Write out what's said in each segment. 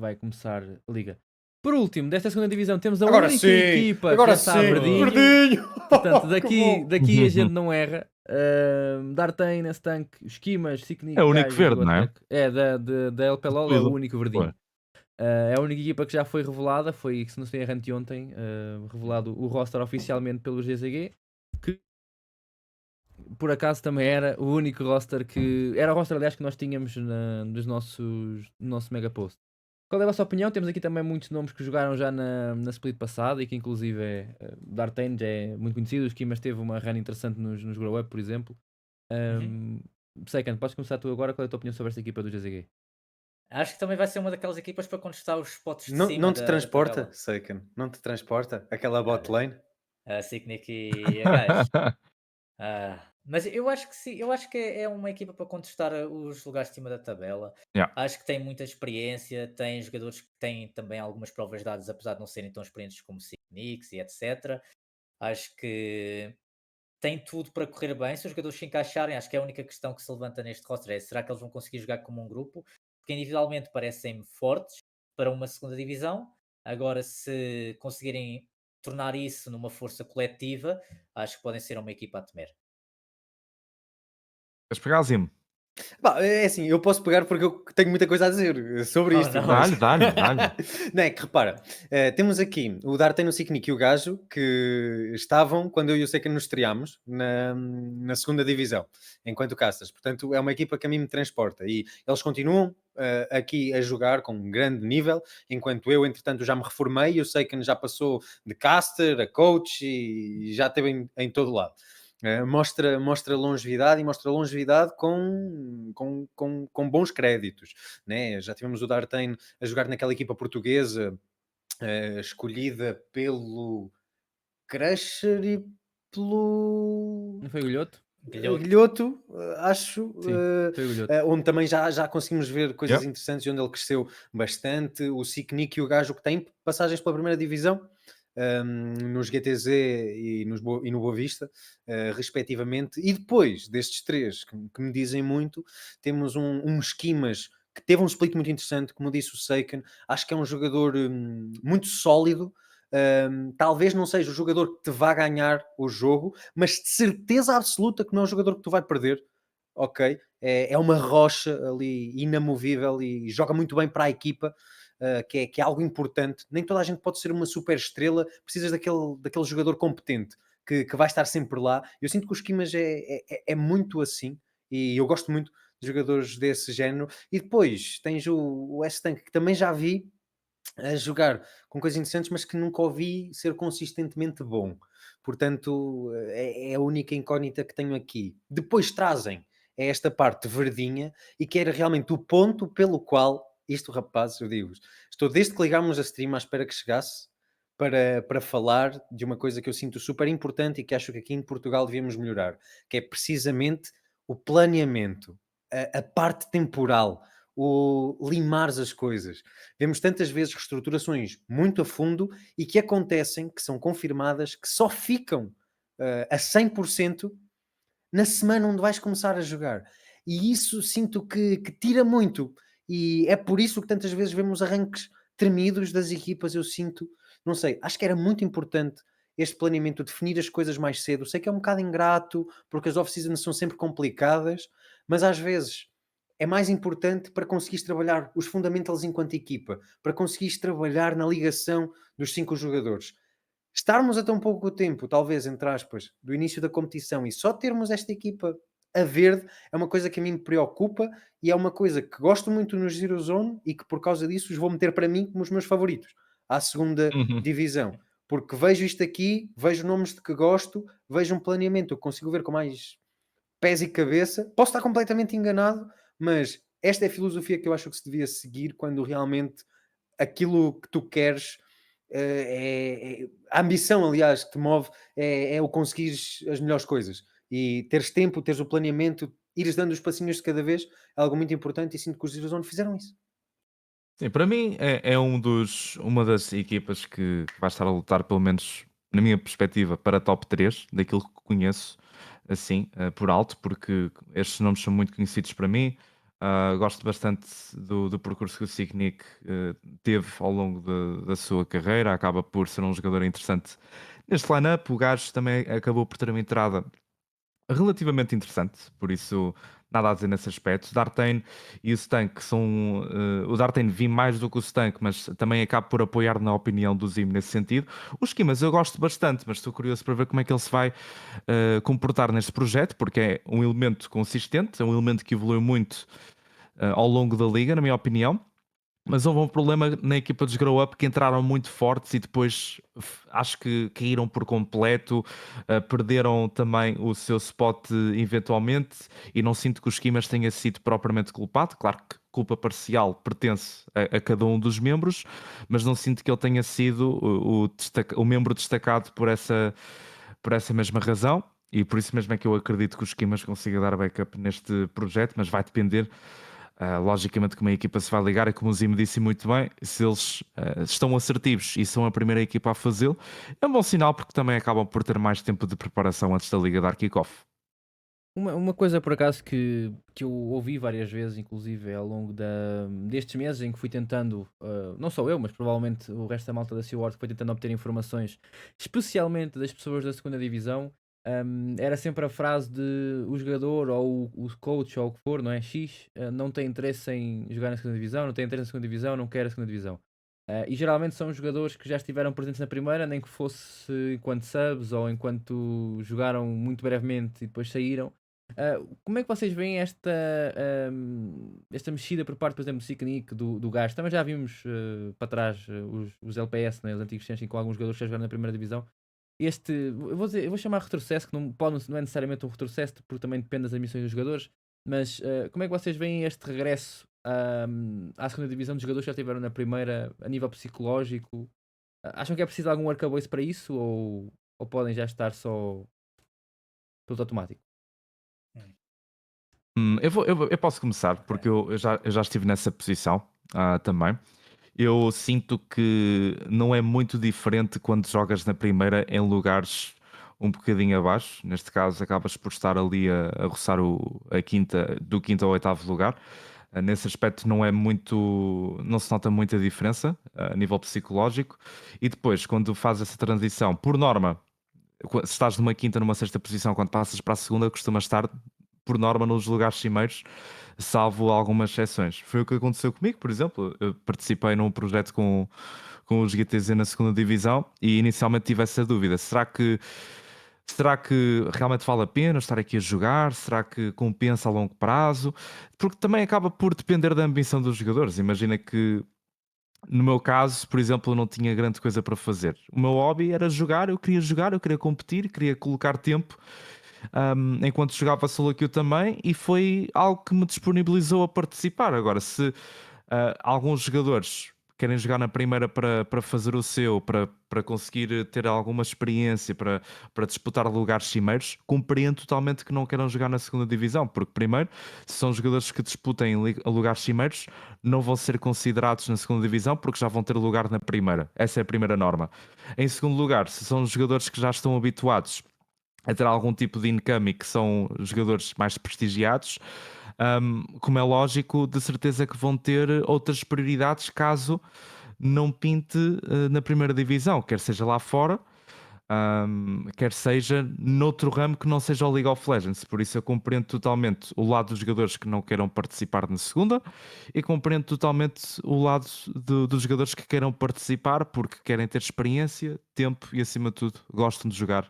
vai começar a liga. Por último, desta segunda divisão, temos a Agora única sim, equipa que agora já está sim, verdinho. verdinho. Portanto, Que bom. daqui a gente não erra. Dartain, Stank, Esquimas, É Siknik, o único Gajo, verde, não é? Gigotec. É, da LPLOL é o Tudo. único Foi. verdinho. É a única equipa que já foi revelada, foi, se não estou errado, ontem, revelado o roster oficialmente pelo GZG, que por acaso também era o único roster que... Era o roster, aliás, que nós tínhamos no nosso mega post. Qual é a vossa opinião? Temos aqui também muitos nomes que jogaram já na split passada e que inclusive Dartain já é muito conhecido, o Esquimas teve uma run interessante nos Grow Up, por exemplo. Second, podes começar tu agora, qual é a tua opinião sobre esta equipa do GZG? Acho que também vai ser uma daquelas equipas para contestar os spots de Não, cima não te da transporta, tabela. Seiken? Não te transporta aquela bot lane? A Siknik e a Gajo. Mas eu acho que sim, eu acho que é uma equipa para contestar os lugares de cima da tabela. Yeah. Acho que tem muita experiência, tem jogadores que têm também algumas provas dadas, apesar de não serem tão experientes como Sikniks e etc. Acho que tem tudo para correr bem. Se os jogadores se encaixarem, acho que é a única questão que se levanta neste roster é: será que eles vão conseguir jogar como um grupo? Porque individualmente parecem fortes para uma segunda divisão. Agora, se conseguirem tornar isso numa força coletiva, acho que podem ser uma equipa a temer. Queres pegar, Zim? Pá, é assim, eu posso pegar porque eu tenho muita coisa a dizer sobre Oh, isto. não. mas- Dá-lhe. Não é que repara, temos aqui o Darten, o Siknik e o Gajo que estavam quando eu e o Seca nos estreámos na segunda divisão, enquanto castas. Portanto, é uma equipa que a mim me transporta e eles continuam aqui a jogar com um grande nível, enquanto eu, entretanto, já me reformei e o Seiken já passou de caster a coach e já esteve em todo lado. Mostra longevidade e mostra longevidade com bons créditos, né? Já tivemos o Dartain a jogar naquela equipa portuguesa escolhida pelo Crusher e pelo Não foi o Golhoto? Guilhoto, acho, Sim, foi o Golhoto. onde também já conseguimos ver coisas Yep. interessantes e onde ele cresceu bastante. O Siknik e o Gajo que tem passagens pela primeira divisão, nos GTZ e no Boa Vista, respectivamente. E depois destes três, que me dizem muito, temos um Esquimas que teve um split muito interessante, como disse o Seiken. Acho que é um jogador muito sólido. Talvez não seja o jogador que te vá ganhar o jogo, mas de certeza absoluta que não é o jogador que tu vai perder. Ok? É uma rocha ali inamovível e joga muito bem para a equipa. Que é algo importante. Nem toda a gente pode ser uma super estrela, precisas daquele jogador competente que vai estar sempre lá. Eu sinto que o Esquimas é muito assim e eu gosto muito de jogadores desse género. E depois tens o S-Tank, que também já vi a jogar com coisas interessantes, mas que nunca ouvi ser consistentemente bom. Portanto, é a única incógnita que tenho aqui. Depois trazem esta parte verdinha e que era realmente o ponto pelo qual isto, rapazes, eu digo-vos, estou desde que ligámos a stream à espera que chegasse para falar de uma coisa que eu sinto super importante e que acho que aqui em Portugal devíamos melhorar, que é precisamente o planeamento, a parte temporal, o limares as coisas. Vemos tantas vezes reestruturações muito a fundo e que acontecem, que são confirmadas, que só ficam a 100% na semana onde vais começar a jogar. E isso sinto que tira muito. E é por isso que tantas vezes vemos arranques tremidos das equipas. Eu sinto, não sei, acho que era muito importante este planeamento, definir as coisas mais cedo. Sei que é um bocado ingrato, porque as off-seasons são sempre complicadas, mas às vezes é mais importante para conseguires trabalhar os fundamentals enquanto equipa, para conseguires trabalhar na ligação dos 5 jogadores. Estarmos a tão pouco tempo, talvez, entre aspas, do início da competição e só termos esta equipa a verde é uma coisa que a mim me preocupa e é uma coisa que gosto muito no Zero Zone e que por causa disso os vou meter para mim como os meus favoritos à segunda divisão. Porque vejo isto aqui, vejo nomes de que gosto, vejo um planeamento, eu consigo ver com mais pés e cabeça. Posso estar completamente enganado, mas esta é a filosofia que eu acho que se devia seguir quando realmente aquilo que tu queres a ambição, aliás, que te move é o conseguires as melhores coisas e teres tempo, teres o planeamento, ires dando os passinhos de cada vez é algo muito importante e sinto que os Zero Zone fizeram isso. Sim, para mim é uma das equipas que vai estar a lutar, pelo menos na minha perspectiva, para top 3 daquilo que conheço, assim, por alto, porque estes nomes são muito conhecidos para mim. Gosto bastante do percurso que o Cignic teve ao longo da sua carreira. Acaba por ser um jogador interessante neste line-up. O gajo também acabou por ter uma entrada relativamente interessante, por isso nada a dizer nesse aspecto. Dartain e o Stank são. O Dartain vi mais do que o Stank, mas também acabo por apoiar na opinião do Zim nesse sentido. Os Skimas eu gosto bastante, mas estou curioso para ver como é que ele se vai comportar neste projeto, porque é um elemento consistente, é um elemento que evoluiu muito ao longo da liga, na minha opinião. Mas houve um problema na equipa dos Grow Up que entraram muito fortes e depois acho que caíram por completo, perderam também o seu spot eventualmente e não sinto que o Skimas tenha sido propriamente culpado. Claro que culpa parcial pertence a cada um dos membros, mas não sinto que ele tenha sido o membro destacado por essa mesma razão. E por isso mesmo é que eu acredito que o Skimas consiga dar backup neste projeto, mas vai depender. Logicamente como a equipa se vai ligar, é como o Zimo disse muito bem, se eles estão assertivos e são a primeira equipa a fazê-lo, é um bom sinal porque também acabam por ter mais tempo de preparação antes da liga dar kick-off. Uma coisa por acaso que eu ouvi várias vezes, inclusive ao longo destes meses em que fui tentando, não só eu, mas provavelmente o resto da malta da SEAWARD que foi tentando obter informações, especialmente das pessoas da segunda divisão, era sempre a frase de o jogador ou o coach ou o que for, não é? X, não tem interesse em jogar na segunda divisão, não tem interesse na segunda divisão, não quer a segunda divisão. E geralmente são jogadores que já estiveram presentes na primeira, nem que fosse enquanto subs ou enquanto jogaram muito brevemente e depois saíram. Como é que vocês veem esta mexida por parte, por exemplo, do Cicnic, do gajo? Também já vimos para trás os LPS, né, os antigos Senshin, com alguns jogadores que já jogaram na primeira divisão. Eu vou chamar retrocesso, que não é necessariamente um retrocesso, porque também depende das ambições dos jogadores, mas como é que vocês veem este regresso à segunda divisão de jogadores que já estiveram na primeira, a nível psicológico? Acham que é preciso algum arcabouço para isso ou podem já estar só piloto automático? Eu posso começar porque eu já estive nessa posição também. Eu sinto que não é muito diferente quando jogas na primeira em lugares um bocadinho abaixo. Neste caso, acabas por estar ali a roçar a quinta, do quinto ao oitavo lugar. Nesse aspecto não é muito, não se nota muita diferença a nível psicológico. E depois, quando fazes essa transição, por norma, se estás numa quinta, numa sexta posição, quando passas para a segunda, costumas estar, por norma, nos lugares cimeiros, salvo algumas exceções. Foi o que aconteceu comigo, por exemplo. Eu participei num projeto com os GTZ na segunda divisão e inicialmente tive essa dúvida. Será que realmente vale a pena estar aqui a jogar? Será que compensa a longo prazo? Porque também acaba por depender da ambição dos jogadores. Imagina que no meu caso, por exemplo, eu não tinha grande coisa para fazer. O meu hobby era jogar, eu queria competir, queria colocar tempo, enquanto jogava solo queue também, e foi algo que me disponibilizou a participar. Agora, se alguns jogadores querem jogar na primeira para fazer o seu, para conseguir ter alguma experiência, para disputar lugares cimeiros, compreendo totalmente que não queiram jogar na segunda divisão, porque primeiro, se são jogadores que disputem lugares cimeiros, não vão ser considerados na segunda divisão porque já vão ter lugar na primeira. Essa é a primeira norma. Em segundo lugar, se são jogadores que já estão habituados a ter algum tipo de income e que são jogadores mais prestigiados, como é lógico, de certeza que vão ter outras prioridades caso não pinte na primeira divisão, quer seja lá fora, quer seja noutro ramo que não seja o League of Legends. Por isso eu compreendo totalmente o lado dos jogadores que não queiram participar na segunda e compreendo totalmente o lado dos jogadores que queiram participar porque querem ter experiência, tempo e acima de tudo gostam de jogar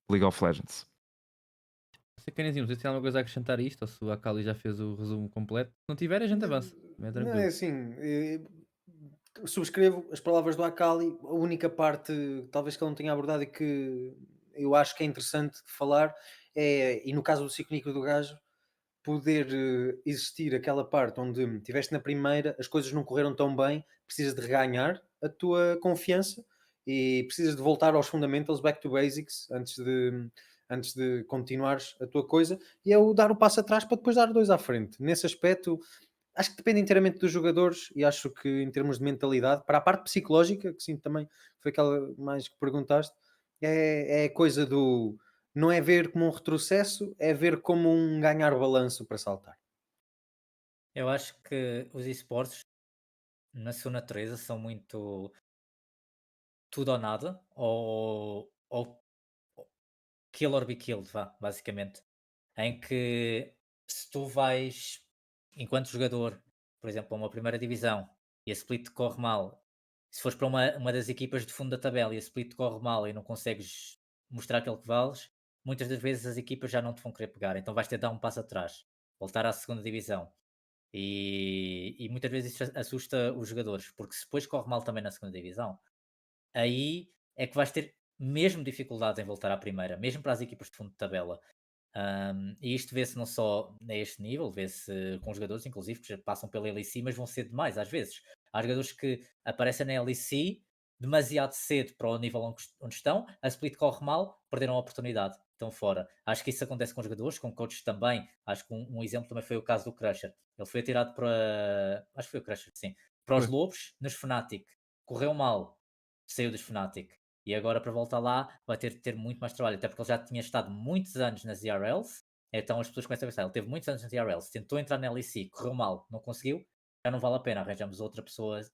League of Legends. Sacanezinho, não sei se tem alguma coisa a acrescentar a isto ou se o Akali já fez o resumo completo. Se não tiver, a gente avança. É Não, é tranquilo. assim, subscrevo as palavras do Akali. A única parte, talvez que ele não tenha abordado e que eu acho que é interessante de falar é, e no caso do ciclo do gajo, poder existir aquela parte onde estiveste na primeira, as coisas não correram tão bem, precisas de reganhar a tua confiança e precisas de voltar aos fundamentals, back to basics, antes de continuares a tua coisa, e é o dar o passo atrás para depois dar dois à frente. Nesse aspecto, acho que depende inteiramente dos jogadores e acho que em termos de mentalidade, para a parte psicológica, que sim, também foi aquela mais que perguntaste, é coisa do não é ver como um retrocesso, é ver como um ganhar balanço para saltar. Eu acho que os esportes, na sua natureza, são muito tudo ou nada, ou kill or be killed, vá, basicamente. Em que se tu vais, enquanto jogador, por exemplo, a uma primeira divisão e a split corre mal, se fores para uma das equipas de fundo da tabela e a split corre mal e não consegues mostrar aquilo que vales, muitas das vezes as equipas já não te vão querer pegar, então vais ter de dar um passo atrás, voltar à segunda divisão. E muitas vezes isso assusta os jogadores, porque se depois corre mal também na segunda divisão, aí é que vais ter mesmo dificuldade em voltar à primeira, mesmo para as equipas de fundo de tabela. E isto vê-se não só a este nível, vê-se com jogadores, inclusive, que já passam pela LEC, mas vão cedo demais, às vezes. Há jogadores que aparecem na LEC demasiado cedo para o nível onde estão, a split corre mal, perderam a oportunidade, estão fora. Acho que isso acontece com jogadores, com coaches também. Acho que um exemplo também foi o caso do Crusher. Ele foi atirado para. Acho que foi o Crusher, sim. Para os Foi. Lobos, nos Fnatic. Correu mal, saiu dos Fnatic. E agora para voltar lá vai ter de ter muito mais trabalho, até porque ele já tinha estado muitos anos nas ERLs, então as pessoas começam a pensar, ele teve muitos anos nas ERLs, tentou entrar na LEC, correu mal, não conseguiu, já não vale a pena, arranjamos outra pessoa que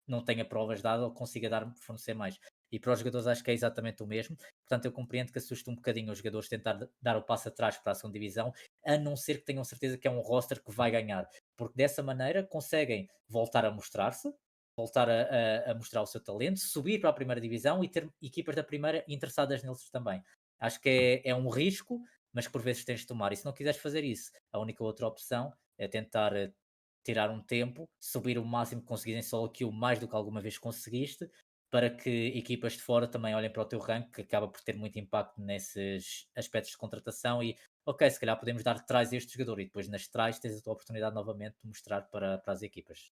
não tenha provas dadas ou consiga fornecer mais. E para os jogadores acho que é exatamente o mesmo, portanto eu compreendo que assusta um bocadinho os jogadores tentar dar o passo atrás para a segunda divisão, a não ser que tenham certeza que é um roster que vai ganhar, porque dessa maneira conseguem voltar a mostrar-se, voltar a mostrar o seu talento, subir para a primeira divisão e ter equipas da primeira interessadas neles também. Acho que é um risco, mas que por vezes tens de tomar. E se não quiseres fazer isso, a única outra opção é tentar tirar um tempo, subir o máximo que conseguires em solo queue, mais do que alguma vez conseguiste, para que equipas de fora também olhem para o teu rank, que acaba por ter muito impacto nesses aspectos de contratação e ok, se calhar podemos dar trás a este jogador e depois nas trás tens a tua oportunidade novamente de mostrar para as equipas.